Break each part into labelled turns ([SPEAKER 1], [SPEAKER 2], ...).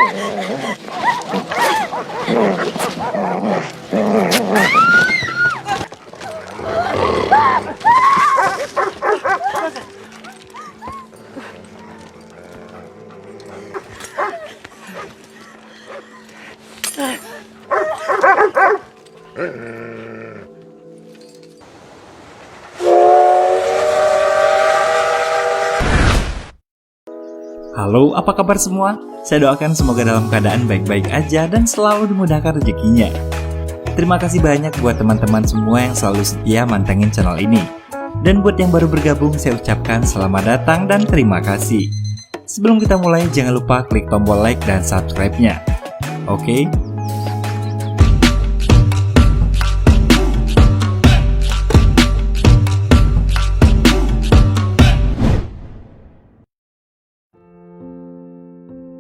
[SPEAKER 1] Halo, apa kabar semua? Saya doakan semoga dalam keadaan baik-baik aja dan selalu dimudahkan rezekinya. Terima kasih banyak buat teman-teman semua yang selalu setia mantengin channel ini. Dan buat yang baru bergabung, saya ucapkan selamat datang dan terima kasih. Sebelum kita mulai, jangan lupa klik tombol like dan subscribe-nya. Oke?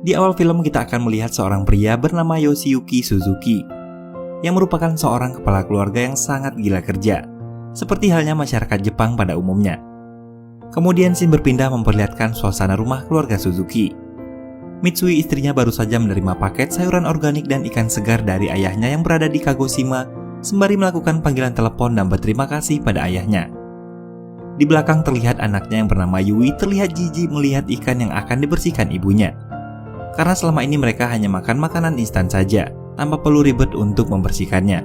[SPEAKER 1] Di awal film kita akan melihat seorang pria bernama Yoshiyuki Suzuki yang merupakan seorang kepala keluarga yang sangat gila kerja, seperti halnya masyarakat Jepang pada umumnya. Kemudian scene berpindah memperlihatkan suasana rumah keluarga Suzuki. Mitsui istrinya baru saja menerima paket sayuran organik dan ikan segar dari ayahnya yang berada di Kagoshima, sembari melakukan panggilan telepon dan berterima kasih pada ayahnya. Di belakang terlihat anaknya yang bernama Yui terlihat jijik melihat ikan yang akan dibersihkan ibunya. Karena selama ini mereka hanya makan makanan instan saja, tanpa perlu ribet untuk membersihkannya.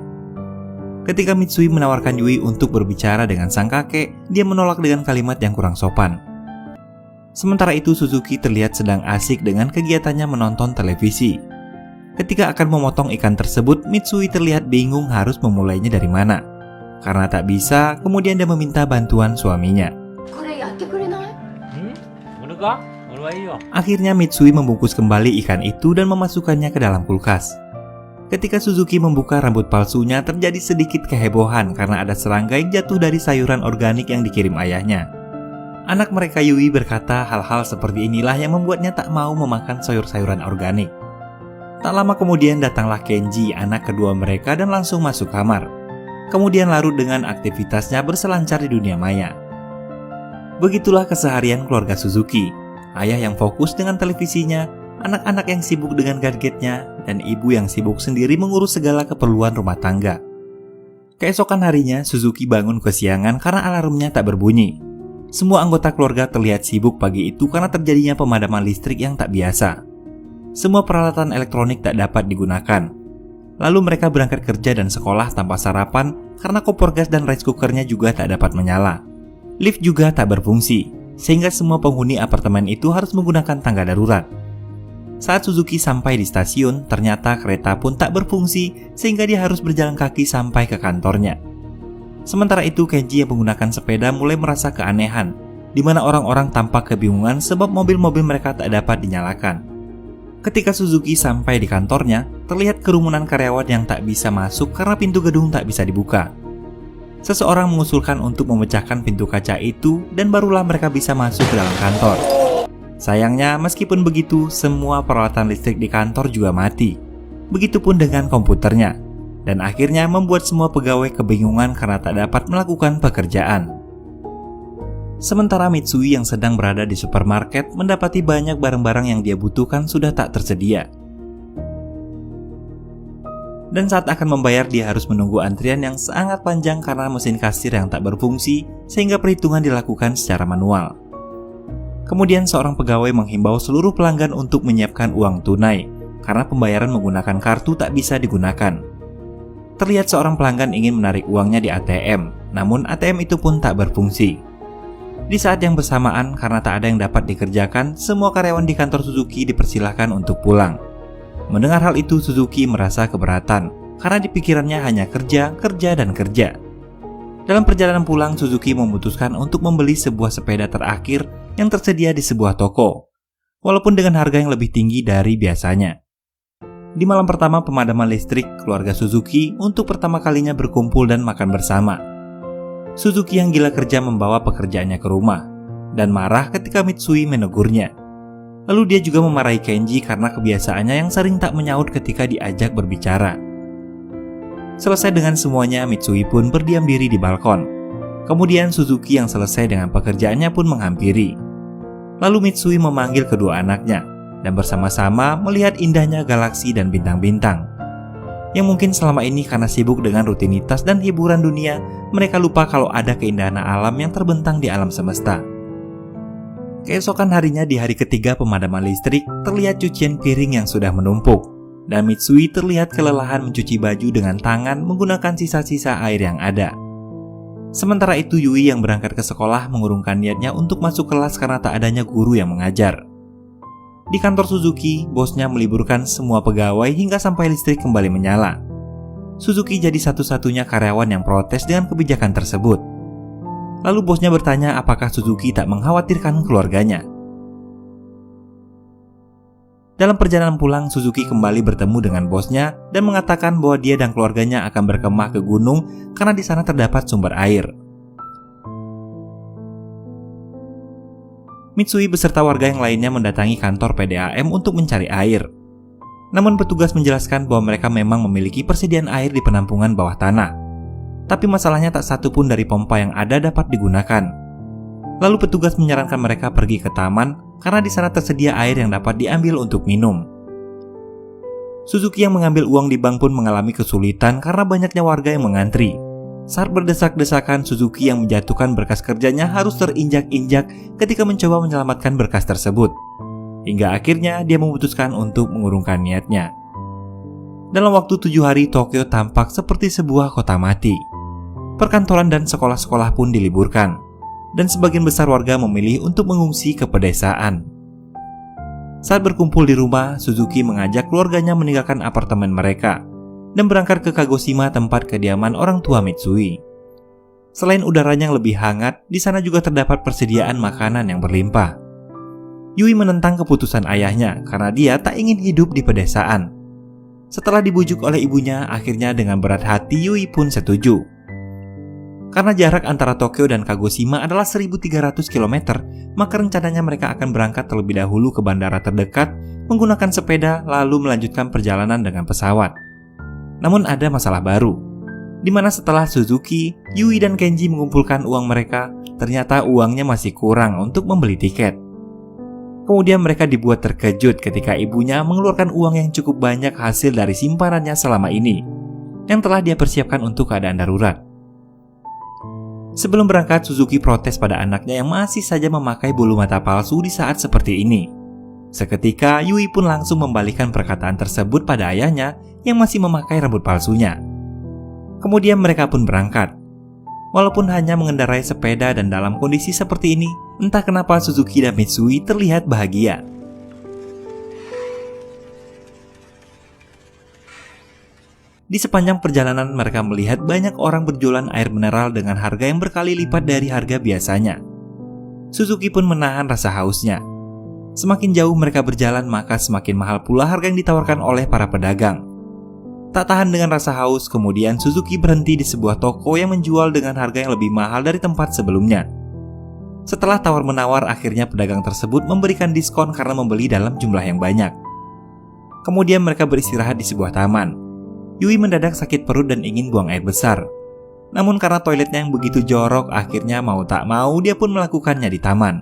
[SPEAKER 1] Ketika Mitsui menawarkan Yui untuk berbicara dengan sang kakek, dia menolak dengan kalimat yang kurang sopan. Sementara itu Suzuki terlihat sedang asik dengan kegiatannya menonton televisi. Ketika akan memotong ikan tersebut, Mitsui terlihat bingung harus memulainya dari mana. Karena tak bisa, kemudian dia meminta bantuan suaminya. Akhirnya Mitsui membungkus kembali ikan itu dan memasukkannya ke dalam kulkas. Ketika Suzuki membuka rambut palsunya, terjadi sedikit kehebohan karena ada serangga yang jatuh dari sayuran organik yang dikirim ayahnya. Anak mereka Yui berkata hal-hal seperti inilah yang membuatnya tak mau memakan sayur-sayuran organik. Tak lama kemudian datanglah Kenji, anak kedua mereka, dan langsung masuk kamar. Kemudian larut dengan aktivitasnya berselancar di dunia maya. Begitulah keseharian keluarga Suzuki. Ayah yang fokus dengan televisinya, anak-anak yang sibuk dengan gadgetnya, dan ibu yang sibuk sendiri mengurus segala keperluan rumah tangga. Keesokan harinya, Suzuki bangun kesiangan karena alarmnya tak berbunyi. Semua anggota keluarga terlihat sibuk pagi itu karena terjadinya pemadaman listrik yang tak biasa. Semua peralatan elektronik tak dapat digunakan. Lalu mereka berangkat kerja dan sekolah tanpa sarapan karena kompor gas dan rice cookernya juga tak dapat menyala. Lift juga tak berfungsi, sehingga semua penghuni apartemen itu harus menggunakan tangga darurat. Saat Suzuki sampai di stasiun, ternyata kereta pun tak berfungsi sehingga dia harus berjalan kaki sampai ke kantornya. Sementara itu Kenji yang menggunakan sepeda mulai merasa keanehan, di mana orang-orang tampak kebingungan sebab mobil-mobil mereka tak dapat dinyalakan. Ketika Suzuki sampai di kantornya, terlihat kerumunan karyawan yang tak bisa masuk karena pintu gedung tak bisa dibuka. Seseorang mengusulkan untuk memecahkan pintu kaca itu dan barulah mereka bisa masuk ke dalam kantor. Sayangnya, meskipun begitu, semua peralatan listrik di kantor juga mati. Begitupun dengan komputernya. Dan akhirnya membuat semua pegawai kebingungan karena tak dapat melakukan pekerjaan. Sementara Mitsui yang sedang berada di supermarket mendapati banyak barang-barang yang dia butuhkan sudah tak tersedia. Dan saat akan membayar dia harus menunggu antrian yang sangat panjang karena mesin kasir yang tak berfungsi sehingga perhitungan dilakukan secara manual. Kemudian seorang pegawai menghimbau seluruh pelanggan untuk menyiapkan uang tunai karena pembayaran menggunakan kartu tak bisa digunakan. Terlihat seorang pelanggan ingin menarik uangnya di ATM, namun ATM itu pun tak berfungsi. Di saat yang bersamaan karena tak ada yang dapat dikerjakan, semua karyawan di kantor Suzuki dipersilahkan untuk pulang. Mendengar hal itu, Suzuki merasa keberatan, karena di pikirannya hanya kerja, kerja, dan kerja. Dalam perjalanan pulang, Suzuki memutuskan untuk membeli sebuah sepeda terakhir yang tersedia di sebuah toko, walaupun dengan harga yang lebih tinggi dari biasanya. Di malam pertama pemadaman listrik, keluarga Suzuki untuk pertama kalinya berkumpul dan makan bersama. Suzuki yang gila kerja membawa pekerjaannya ke rumah, dan marah ketika Mitsui menegurnya. Lalu dia juga memarahi Kenji karena kebiasaannya yang sering tak menyaut ketika diajak berbicara. Selesai dengan semuanya, Mitsui pun berdiam diri di balkon. Kemudian Suzuki yang selesai dengan pekerjaannya pun menghampiri. Lalu Mitsui memanggil kedua anaknya, dan bersama-sama melihat indahnya galaksi dan bintang-bintang. Yang mungkin selama ini karena sibuk dengan rutinitas dan hiburan dunia, mereka lupa kalau ada keindahan alam yang terbentang di alam semesta. Keesokan harinya di hari ketiga pemadaman listrik, terlihat cucian piring yang sudah menumpuk, dan Mitsui terlihat kelelahan mencuci baju dengan tangan menggunakan sisa-sisa air yang ada. Sementara itu Yui yang berangkat ke sekolah mengurungkan niatnya untuk masuk kelas karena tak adanya guru yang mengajar. Di kantor Suzuki, bosnya meliburkan semua pegawai hingga sampai listrik kembali menyala. Suzuki jadi satu-satunya karyawan yang protes dengan kebijakan tersebut. Lalu bosnya bertanya apakah Suzuki tak mengkhawatirkan keluarganya. Dalam perjalanan pulang, Suzuki kembali bertemu dengan bosnya dan mengatakan bahwa dia dan keluarganya akan berkemah ke gunung karena di sana terdapat sumber air. Mitsui beserta warga yang lainnya mendatangi kantor PDAM untuk mencari air. Namun petugas menjelaskan bahwa mereka memang memiliki persediaan air di penampungan bawah tanah. Tapi masalahnya tak satu pun dari pompa yang ada dapat digunakan. Lalu petugas menyarankan mereka pergi ke taman karena di sana tersedia air yang dapat diambil untuk minum. Suzuki yang mengambil uang di bank pun mengalami kesulitan karena banyaknya warga yang mengantri. Saat berdesak-desakan, Suzuki yang menjatuhkan berkas kerjanya harus terinjak-injak ketika mencoba menyelamatkan berkas tersebut. Hingga akhirnya dia memutuskan untuk mengurungkan niatnya. Dalam waktu 7 hari, Tokyo tampak seperti sebuah kota mati. Perkantoran dan sekolah-sekolah pun diliburkan, dan sebagian besar warga memilih untuk mengungsi ke pedesaan. Saat berkumpul di rumah, Suzuki mengajak keluarganya meninggalkan apartemen mereka dan berangkat ke Kagoshima, tempat kediaman orang tua Mitsui. Selain udaranya yang lebih hangat, di sana juga terdapat persediaan makanan yang berlimpah. Yui menentang keputusan ayahnya karena dia tak ingin hidup di pedesaan. Setelah dibujuk oleh ibunya, akhirnya dengan berat hati Yui pun setuju. Karena jarak antara Tokyo dan Kagoshima adalah 1.300 km, maka rencananya mereka akan berangkat terlebih dahulu ke bandara terdekat menggunakan sepeda lalu melanjutkan perjalanan dengan pesawat. Namun ada masalah baru, di mana setelah Suzuki, Yui dan Kenji mengumpulkan uang mereka, ternyata uangnya masih kurang untuk membeli tiket. Kemudian mereka dibuat terkejut ketika ibunya mengeluarkan uang yang cukup banyak hasil dari simpanannya selama ini, yang telah dia persiapkan untuk keadaan darurat. Sebelum berangkat, Suzuki protes pada anaknya yang masih saja memakai bulu mata palsu di saat seperti ini. Seketika, Yui pun langsung membalikan perkataan tersebut pada ayahnya yang masih memakai rambut palsunya. Kemudian mereka pun berangkat. Walaupun hanya mengendarai sepeda dan dalam kondisi seperti ini, entah kenapa Suzuki dan Mitsui terlihat bahagia. Di sepanjang perjalanan mereka melihat banyak orang berjualan air mineral dengan harga yang berkali lipat dari harga biasanya. Suzuki pun menahan rasa hausnya. Semakin jauh mereka berjalan, maka semakin mahal pula harga yang ditawarkan oleh para pedagang. Tak tahan dengan rasa haus, kemudian Suzuki berhenti di sebuah toko yang menjual dengan harga yang lebih mahal dari tempat sebelumnya. Setelah tawar-menawar, akhirnya pedagang tersebut memberikan diskon karena membeli dalam jumlah yang banyak. Kemudian mereka beristirahat di sebuah taman. Yui mendadak sakit perut dan ingin buang air besar. Namun karena toiletnya yang begitu jorok, akhirnya mau tak mau dia pun melakukannya di taman.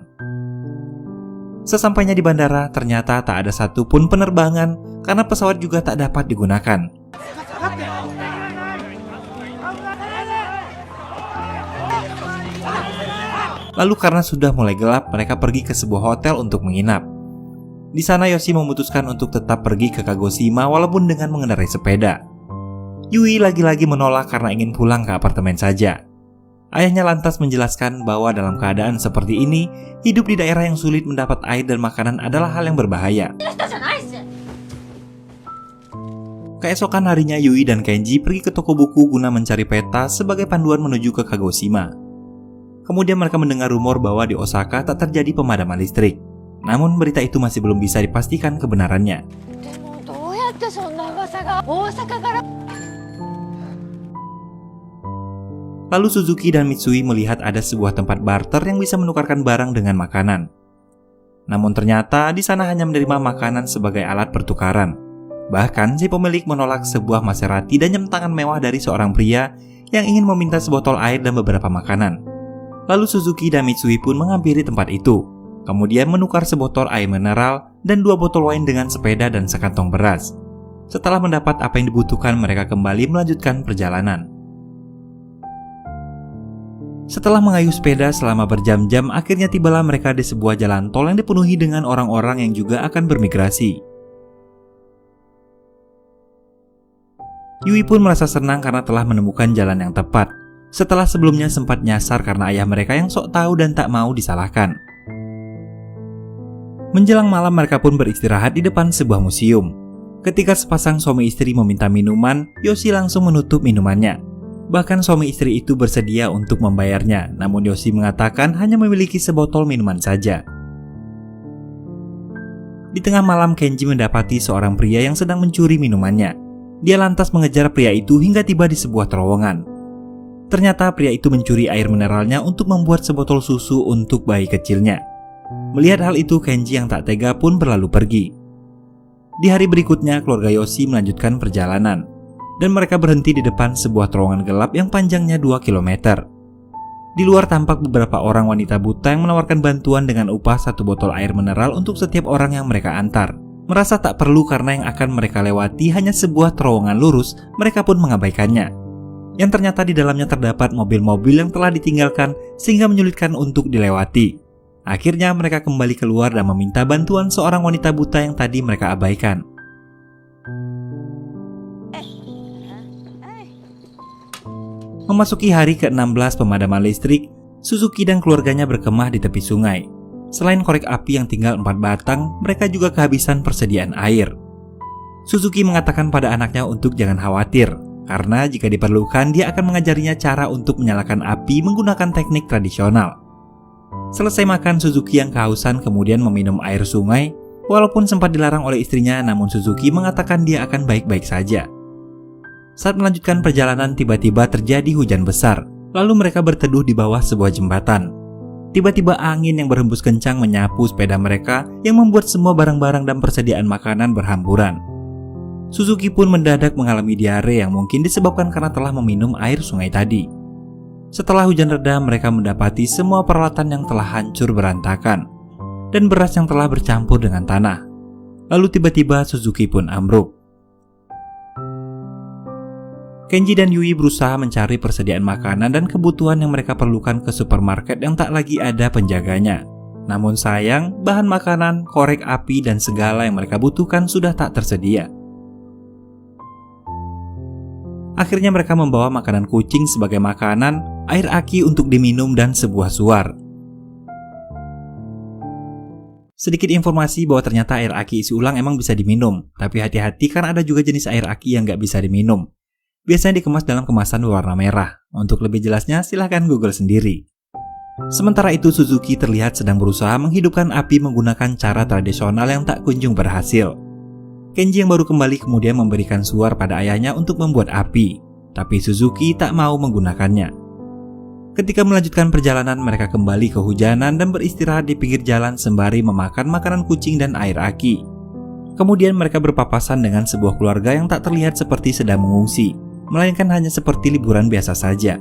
[SPEAKER 1] Sesampainya di bandara, ternyata tak ada satupun penerbangan karena pesawat juga tak dapat digunakan. Lalu karena sudah mulai gelap, mereka pergi ke sebuah hotel untuk menginap. Di sana Yoshi memutuskan untuk tetap pergi ke Kagoshima walaupun dengan mengendarai sepeda. Yui lagi-lagi menolak karena ingin pulang ke apartemen saja. Ayahnya lantas menjelaskan bahwa dalam keadaan seperti ini, hidup di daerah yang sulit mendapat air dan makanan adalah hal yang berbahaya. Keesokan harinya Yui dan Kenji pergi ke toko buku guna mencari peta sebagai panduan menuju ke Kagoshima. Kemudian mereka mendengar rumor bahwa di Osaka tak terjadi pemadaman listrik. Namun berita itu masih belum bisa dipastikan kebenarannya. Lalu Suzuki dan Mitsui melihat ada sebuah tempat barter yang bisa menukarkan barang dengan makanan. Namun ternyata di sana hanya menerima makanan sebagai alat pertukaran. Bahkan si pemilik menolak sebuah Maserati dan jam tangan mewah dari seorang pria yang ingin meminta sebotol air dan beberapa makanan. Lalu Suzuki dan Mitsui pun menghampiri tempat itu, kemudian menukar sebotol air mineral dan 2 botol wine dengan sepeda dan sekantong beras. Setelah mendapat apa yang dibutuhkan, mereka kembali melanjutkan perjalanan. Setelah mengayuh sepeda selama berjam-jam, akhirnya tibalah mereka di sebuah jalan tol yang dipenuhi dengan orang-orang yang juga akan bermigrasi. Yui pun merasa senang karena telah menemukan jalan yang tepat, setelah sebelumnya sempat nyasar karena ayah mereka yang sok tahu dan tak mau disalahkan. Menjelang malam, mereka pun beristirahat di depan sebuah museum. Ketika sepasang suami istri meminta minuman, Yoshi langsung menutup minumannya. Bahkan suami istri itu bersedia untuk membayarnya, namun Yoshi mengatakan hanya memiliki sebotol minuman saja. Di tengah malam, Kenji mendapati seorang pria yang sedang mencuri minumannya. Dia lantas mengejar pria itu hingga tiba di sebuah terowongan. Ternyata pria itu mencuri air mineralnya untuk membuat sebotol susu untuk bayi kecilnya. Melihat hal itu, Kenji yang tak tega pun berlalu pergi. Di hari berikutnya, keluarga Yoshi melanjutkan perjalanan, dan mereka berhenti di depan sebuah terowongan gelap yang panjangnya 2 km. Di luar tampak beberapa orang wanita buta yang menawarkan bantuan dengan upah 1 botol air mineral untuk setiap orang yang mereka antar. Merasa tak perlu karena yang akan mereka lewati hanya sebuah terowongan lurus, mereka pun mengabaikannya. Yang ternyata di dalamnya terdapat mobil-mobil yang telah ditinggalkan sehingga menyulitkan untuk dilewati. Akhirnya mereka kembali keluar dan meminta bantuan seorang wanita buta yang tadi mereka abaikan. Memasuki hari ke-16 pemadaman listrik, Suzuki dan keluarganya berkemah di tepi sungai. Selain korek api yang tinggal 4 batang, mereka juga kehabisan persediaan air. Suzuki mengatakan pada anaknya untuk jangan khawatir, karena jika diperlukan dia akan mengajarinya cara untuk menyalakan api menggunakan teknik tradisional. Selesai makan, Suzuki yang kehausan kemudian meminum air sungai. Walaupun sempat dilarang oleh istrinya, namun Suzuki mengatakan dia akan baik-baik saja. Saat melanjutkan perjalanan, tiba-tiba terjadi hujan besar. Lalu mereka berteduh di bawah sebuah jembatan. Tiba-tiba angin yang berhembus kencang menyapu sepeda mereka yang membuat semua barang-barang dan persediaan makanan berhamburan. Suzuki pun mendadak mengalami diare yang mungkin disebabkan karena telah meminum air sungai tadi. Setelah hujan reda, mereka mendapati semua peralatan yang telah hancur berantakan dan beras yang telah bercampur dengan tanah. Lalu tiba-tiba Suzuki pun ambruk. Kenji dan Yui berusaha mencari persediaan makanan dan kebutuhan yang mereka perlukan ke supermarket yang tak lagi ada penjaganya. Namun sayang, bahan makanan, korek api, dan segala yang mereka butuhkan sudah tak tersedia. Akhirnya mereka membawa makanan kucing sebagai makanan, air aki untuk diminum, dan sebuah suar. Sedikit informasi bahwa ternyata air aki isi ulang emang bisa diminum, tapi hati-hati karena ada juga jenis air aki yang nggak bisa diminum. Biasanya dikemas dalam kemasan berwarna merah. Untuk lebih jelasnya silahkan Google sendiri. Sementara itu Suzuki terlihat sedang berusaha menghidupkan api menggunakan cara tradisional yang tak kunjung berhasil. Kenji yang baru kembali kemudian memberikan suar pada ayahnya untuk membuat api, tapi Suzuki tak mau menggunakannya. Ketika melanjutkan perjalanan, mereka kembali kehujanan dan beristirahat di pinggir jalan sembari memakan makanan kucing dan air aki. Kemudian mereka berpapasan dengan sebuah keluarga yang tak terlihat seperti sedang mengungsi, melainkan hanya seperti liburan biasa saja.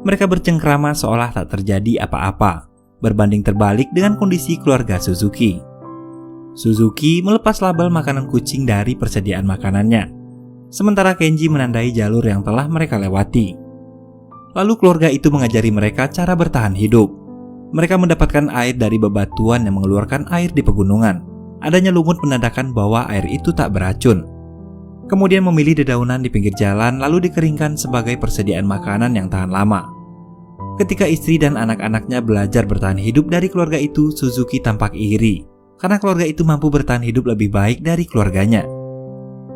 [SPEAKER 1] Mereka bercengkrama seolah tak terjadi apa-apa, berbanding terbalik dengan kondisi keluarga Suzuki. Suzuki melepas label makanan kucing dari persediaan makanannya, sementara Kenji menandai jalur yang telah mereka lewati. Lalu keluarga itu mengajari mereka cara bertahan hidup. Mereka mendapatkan air dari bebatuan yang mengeluarkan air di pegunungan. Adanya lumut menandakan bahwa air itu tak beracun. Kemudian memilih dedaunan di pinggir jalan lalu dikeringkan sebagai persediaan makanan yang tahan lama. Ketika istri dan anak-anaknya belajar bertahan hidup dari keluarga itu, Suzuki tampak iri karena keluarga itu mampu bertahan hidup lebih baik dari keluarganya.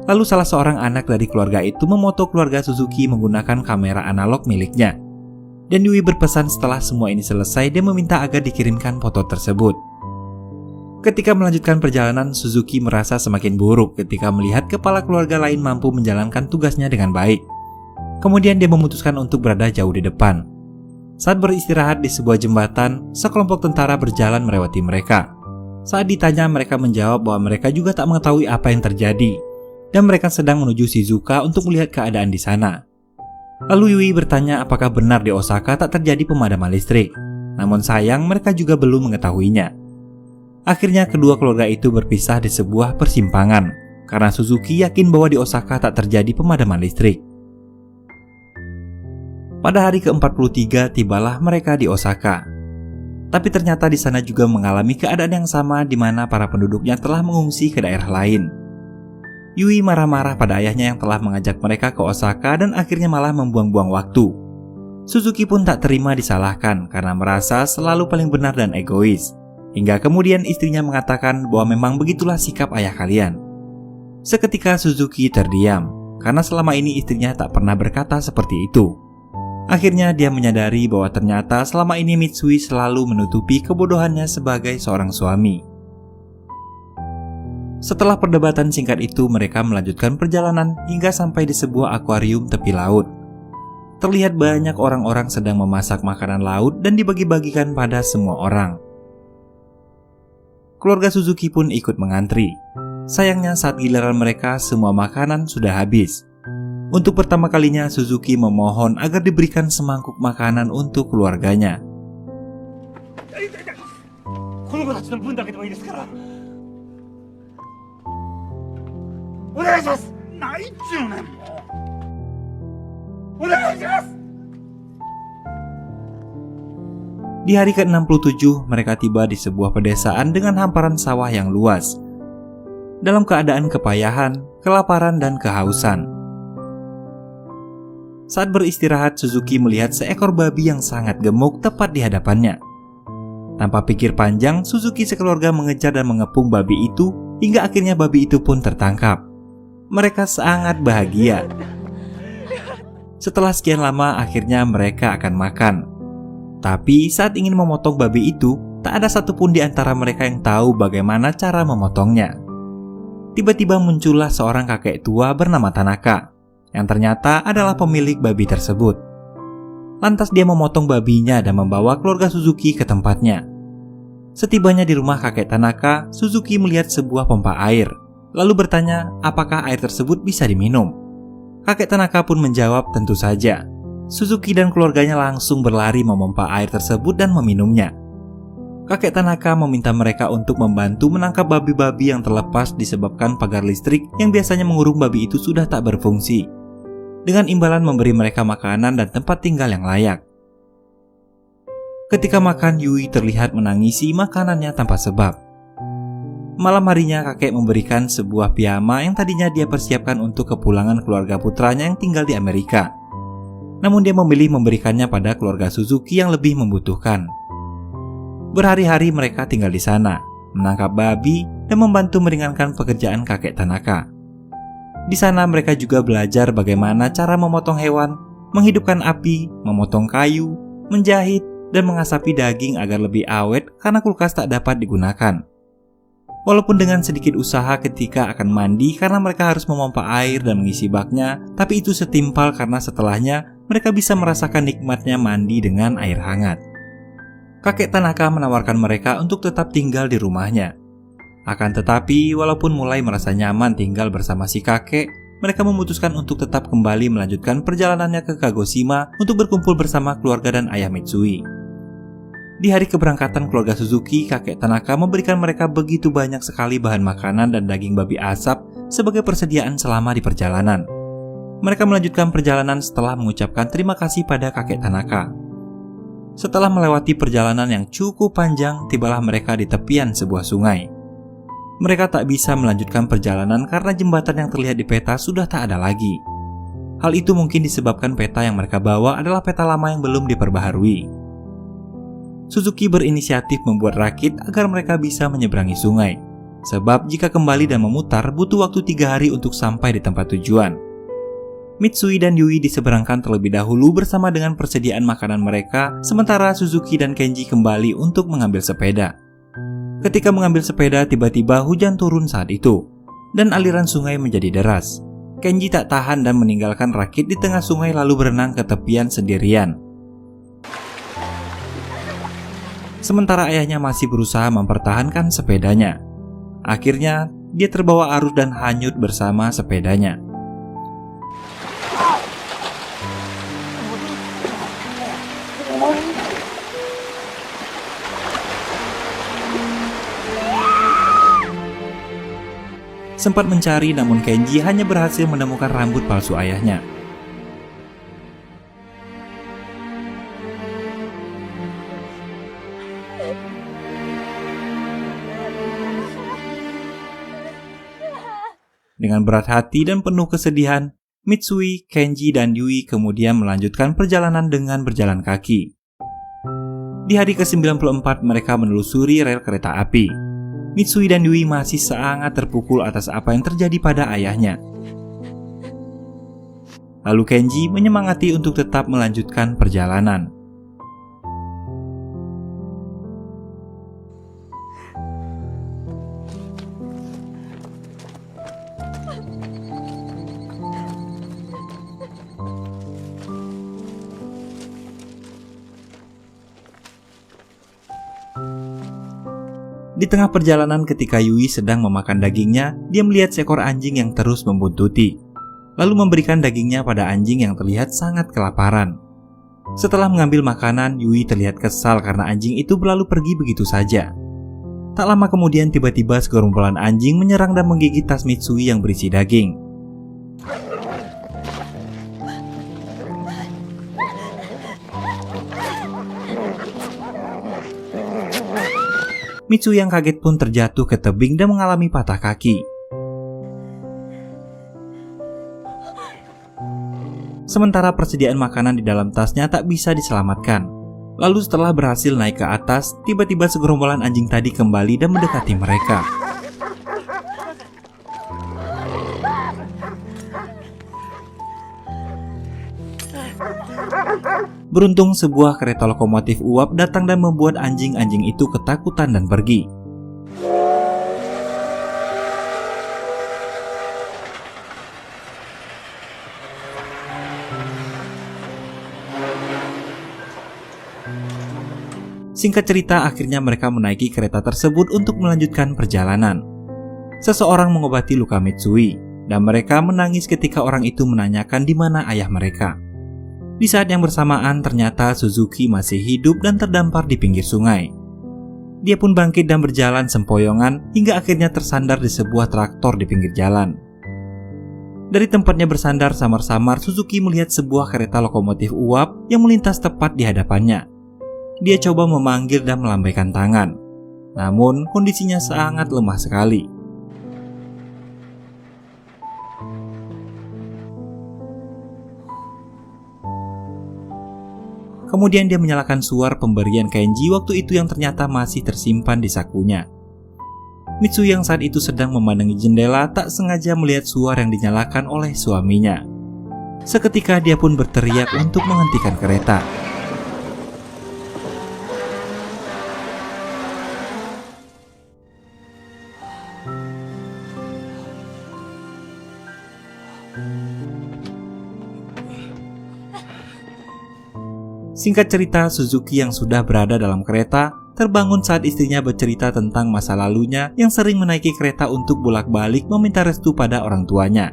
[SPEAKER 1] Lalu salah seorang anak dari keluarga itu memoto keluarga Suzuki menggunakan kamera analog miliknya. Dan Yui berpesan setelah semua ini selesai, dia meminta agar dikirimkan foto tersebut. Ketika melanjutkan perjalanan, Suzuki merasa semakin buruk ketika melihat kepala keluarga lain mampu menjalankan tugasnya dengan baik. Kemudian dia memutuskan untuk berada jauh di depan. Saat beristirahat di sebuah jembatan, sekelompok tentara berjalan melewati mereka. Saat ditanya, mereka menjawab bahwa mereka juga tak mengetahui apa yang terjadi, dan mereka sedang menuju Shizuoka untuk melihat keadaan di sana. Lalu Yui bertanya apakah benar di Osaka tak terjadi pemadaman listrik. Namun sayang, mereka juga belum mengetahuinya. Akhirnya kedua keluarga itu berpisah di sebuah persimpangan karena Suzuki yakin bahwa di Osaka tak terjadi pemadaman listrik. Pada hari ke-43 tibalah mereka di Osaka. Tapi ternyata di sana juga mengalami keadaan yang sama di mana para penduduknya telah mengungsi ke daerah lain. Yui marah-marah pada ayahnya yang telah mengajak mereka ke Osaka dan akhirnya malah membuang-buang waktu. Suzuki pun tak terima disalahkan karena merasa selalu paling benar dan egois. Hingga kemudian istrinya mengatakan bahwa memang begitulah sikap ayah kalian. Seketika Suzuki terdiam karena selama ini istrinya tak pernah berkata seperti itu. Akhirnya dia menyadari bahwa ternyata selama ini Mitsui selalu menutupi kebodohannya sebagai seorang suami. Setelah perdebatan singkat itu, mereka melanjutkan perjalanan hingga sampai di sebuah akuarium tepi laut. Terlihat banyak orang-orang sedang memasak makanan laut dan dibagi-bagikan pada semua orang. Keluarga Suzuki pun ikut mengantri. Sayangnya saat giliran mereka semua makanan sudah habis. Untuk pertama kalinya Suzuki memohon agar diberikan semangkuk makanan untuk keluarganya. Di hari ke-67 mereka tiba di sebuah pedesaan dengan hamparan sawah yang luas. Dalam keadaan kepayahan, kelaparan dan kehausan. Saat beristirahat, Suzuki melihat seekor babi yang sangat gemuk tepat di hadapannya. Tanpa pikir panjang, Suzuki sekeluarga mengejar dan mengepung babi itu hingga akhirnya babi itu pun tertangkap. Mereka sangat bahagia. Setelah sekian lama, akhirnya mereka akan makan. Tapi saat ingin memotong babi itu, tak ada satupun di antara mereka yang tahu bagaimana cara memotongnya. Tiba-tiba muncullah seorang kakek tua bernama Tanaka, yang ternyata adalah pemilik babi tersebut. Lantas dia memotong babinya dan membawa keluarga Suzuki ke tempatnya. Setibanya di rumah kakek Tanaka, Suzuki melihat sebuah pompa air, lalu bertanya apakah air tersebut bisa diminum. Kakek Tanaka pun menjawab tentu saja. Suzuki dan keluarganya langsung berlari memompa air tersebut dan meminumnya. Kakek Tanaka meminta mereka untuk membantu menangkap babi-babi yang terlepas disebabkan pagar listrik yang biasanya mengurung babi itu sudah tak berfungsi, dengan imbalan memberi mereka makanan dan tempat tinggal yang layak. Ketika makan, Yui terlihat menangisi makanannya tanpa sebab. Malam harinya kakek memberikan sebuah piyama yang tadinya dia persiapkan untuk kepulangan keluarga putranya yang tinggal di Amerika. Namun dia memilih memberikannya pada keluarga Suzuki yang lebih membutuhkan. Berhari-hari mereka tinggal di sana, menangkap babi dan membantu meringankan pekerjaan kakek Tanaka. Di sana mereka juga belajar bagaimana cara memotong hewan, menghidupkan api, memotong kayu, menjahit, dan mengasapi daging agar lebih awet karena kulkas tak dapat digunakan. Walaupun dengan sedikit usaha ketika akan mandi karena mereka harus memompa air dan mengisi baknya, tapi itu setimpal karena setelahnya mereka bisa merasakan nikmatnya mandi dengan air hangat. Kakek Tanaka menawarkan mereka untuk tetap tinggal di rumahnya. Akan tetapi, walaupun mulai merasa nyaman tinggal bersama si kakek, mereka memutuskan untuk tetap kembali melanjutkan perjalanannya ke Kagoshima untuk berkumpul bersama keluarga dan ayah Mitsui. Di hari keberangkatan keluarga Suzuki, kakek Tanaka memberikan mereka begitu banyak sekali bahan makanan dan daging babi asap sebagai persediaan selama di perjalanan. Mereka melanjutkan perjalanan setelah mengucapkan terima kasih pada kakek Tanaka. Setelah melewati perjalanan yang cukup panjang, tibalah mereka di tepian sebuah sungai. Mereka tak bisa melanjutkan perjalanan karena jembatan yang terlihat di peta sudah tak ada lagi. Hal itu mungkin disebabkan peta yang mereka bawa adalah peta lama yang belum diperbaharui. Suzuki berinisiatif membuat rakit agar mereka bisa menyeberangi sungai. Sebab jika kembali dan memutar butuh waktu 3 hari untuk sampai di tempat tujuan. Mitsui dan Yui diseberangkan terlebih dahulu bersama dengan persediaan makanan mereka, sementara Suzuki dan Kenji kembali untuk mengambil sepeda. Ketika mengambil sepeda, tiba-tiba hujan turun saat itu, dan aliran sungai menjadi deras. Kenji tak tahan dan meninggalkan rakit di tengah sungai lalu berenang ke tepian sendirian. Sementara ayahnya masih berusaha mempertahankan sepedanya. Akhirnya, dia terbawa arus dan hanyut bersama sepedanya. sempat mencari namun Kenji hanya berhasil menemukan rambut palsu ayahnya. Dengan berat hati dan penuh kesedihan, Mitsui, Kenji, dan Yui kemudian melanjutkan perjalanan dengan berjalan kaki. Di hari ke-94 mereka menelusuri rel kereta api. Mitsui dan Yui masih sangat terpukul atas apa yang terjadi pada ayahnya. Lalu Kenji menyemangati untuk tetap melanjutkan perjalanan. Di tengah perjalanan ketika Yui sedang memakan dagingnya, dia melihat seekor anjing yang terus membuntuti, lalu memberikan dagingnya pada anjing yang terlihat sangat kelaparan. Setelah mengambil makanan, Yui terlihat kesal karena anjing itu berlalu pergi begitu saja. Tak lama kemudian tiba-tiba segerombolan anjing menyerang dan menggigit tas Mitsui yang berisi daging. Mitsui yang kaget pun terjatuh ke tebing dan mengalami patah kaki. Sementara persediaan makanan di dalam tasnya tak bisa diselamatkan. Lalu setelah berhasil naik ke atas, tiba-tiba segerombolan anjing tadi kembali dan mendekati mereka. Beruntung sebuah kereta lokomotif uap datang dan membuat anjing-anjing itu ketakutan dan pergi. Singkat cerita, akhirnya mereka menaiki kereta tersebut untuk melanjutkan perjalanan. Seseorang mengobati luka Mitsui, dan mereka menangis ketika orang itu menanyakan di mana ayah mereka. Di saat yang bersamaan, ternyata Suzuki masih hidup dan terdampar di pinggir sungai. Dia pun bangkit dan berjalan sempoyongan hingga akhirnya tersandar di sebuah traktor di pinggir jalan. Dari tempatnya bersandar samar-samar, Suzuki melihat sebuah kereta lokomotif uap yang melintas tepat di hadapannya. Dia coba memanggil dan melambaikan tangan, namun kondisinya sangat lemah sekali. Kemudian dia menyalakan suar pemberian Kenji waktu itu yang ternyata masih tersimpan di sakunya. Mitsui yang saat itu sedang memandangi jendela tak sengaja melihat suar yang dinyalakan oleh suaminya. Seketika dia pun berteriak untuk menghentikan kereta. Singkat cerita, Suzuki yang sudah berada dalam kereta terbangun saat istrinya bercerita tentang masa lalunya yang sering menaiki kereta untuk bolak-balik meminta restu pada orang tuanya.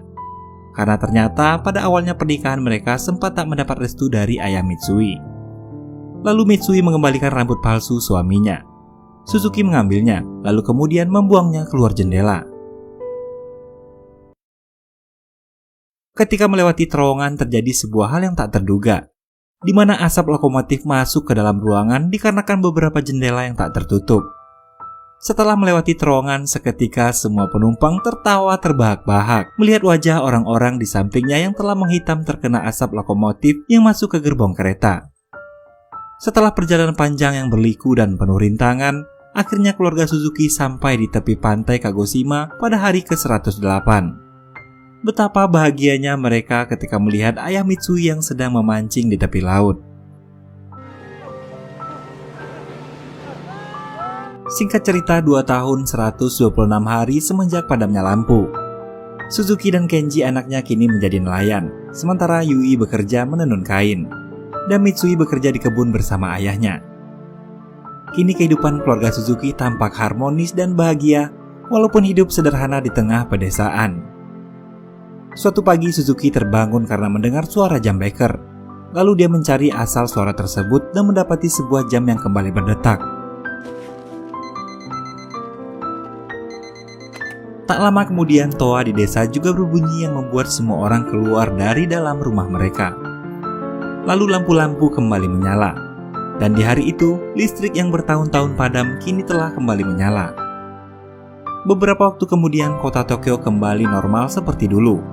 [SPEAKER 1] Karena ternyata pada awalnya pernikahan mereka sempat tak mendapat restu dari ayah Mitsui. Lalu Mitsui mengembalikan rambut palsu suaminya. Suzuki mengambilnya, lalu kemudian membuangnya keluar jendela. Ketika melewati terowongan, terjadi sebuah hal yang tak terduga, di mana asap lokomotif masuk ke dalam ruangan dikarenakan beberapa jendela yang tak tertutup. Setelah melewati terowongan, seketika semua penumpang tertawa terbahak-bahak melihat wajah orang-orang di sampingnya yang telah menghitam terkena asap lokomotif yang masuk ke gerbong kereta. Setelah perjalanan panjang yang berliku dan penuh rintangan, akhirnya keluarga Suzuki sampai di tepi pantai Kagoshima pada hari ke-108. Betapa bahagianya mereka ketika melihat ayah Mitsui yang sedang memancing di tepi laut. Singkat cerita, 2 tahun 126 hari semenjak padamnya lampu. Suzuki dan Kenji anaknya kini menjadi nelayan, sementara Yui bekerja menenun kain, dan Mitsui bekerja di kebun bersama ayahnya. Kini kehidupan keluarga Suzuki tampak harmonis dan bahagia, walaupun hidup sederhana di tengah pedesaan. Suatu pagi Suzuki terbangun karena mendengar suara jam beker. Lalu dia mencari asal suara tersebut dan mendapati sebuah jam yang kembali berdetak. Tak lama kemudian toa di desa juga berbunyi yang membuat semua orang keluar dari dalam rumah mereka. Lalu lampu-lampu kembali menyala. Dan di hari itu, listrik yang bertahun-tahun padam kini telah kembali menyala. Beberapa waktu kemudian, kota Tokyo kembali normal seperti dulu.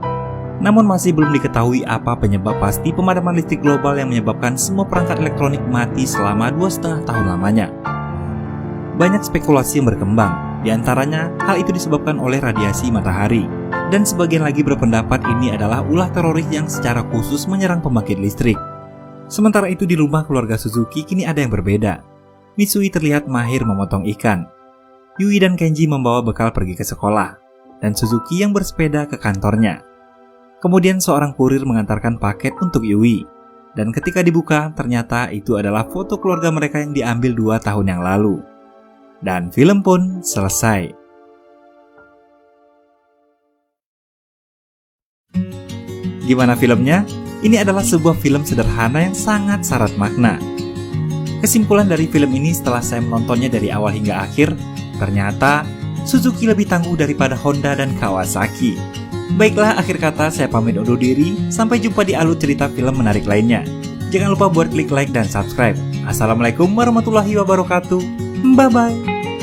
[SPEAKER 1] Namun masih belum diketahui apa penyebab pasti pemadaman listrik global yang menyebabkan semua perangkat elektronik mati selama 2,5 tahun lamanya. Banyak spekulasi yang berkembang, di antaranya hal itu disebabkan oleh radiasi matahari. Dan sebagian lagi berpendapat ini adalah ulah teroris yang secara khusus menyerang pembangkit listrik. Sementara itu di rumah keluarga Suzuki kini ada yang berbeda. Mitsui terlihat mahir memotong ikan. Yui dan Kenji membawa bekal pergi ke sekolah. Dan Suzuki yang bersepeda ke kantornya. Kemudian seorang kurir mengantarkan paket untuk Yui. Dan ketika dibuka, ternyata itu adalah foto keluarga mereka yang diambil 2 tahun yang lalu. Dan film pun selesai. Gimana filmnya? Ini adalah sebuah film sederhana yang sangat syarat makna. Kesimpulan dari film ini setelah saya menontonnya dari awal hingga akhir, ternyata Suzuki lebih tangguh daripada Honda dan Kawasaki. Baiklah, akhir kata saya pamit undur diri. Sampai jumpa di alur cerita film menarik lainnya. Jangan lupa buat klik like dan subscribe. Assalamualaikum warahmatullahi wabarakatuh. Bye-bye.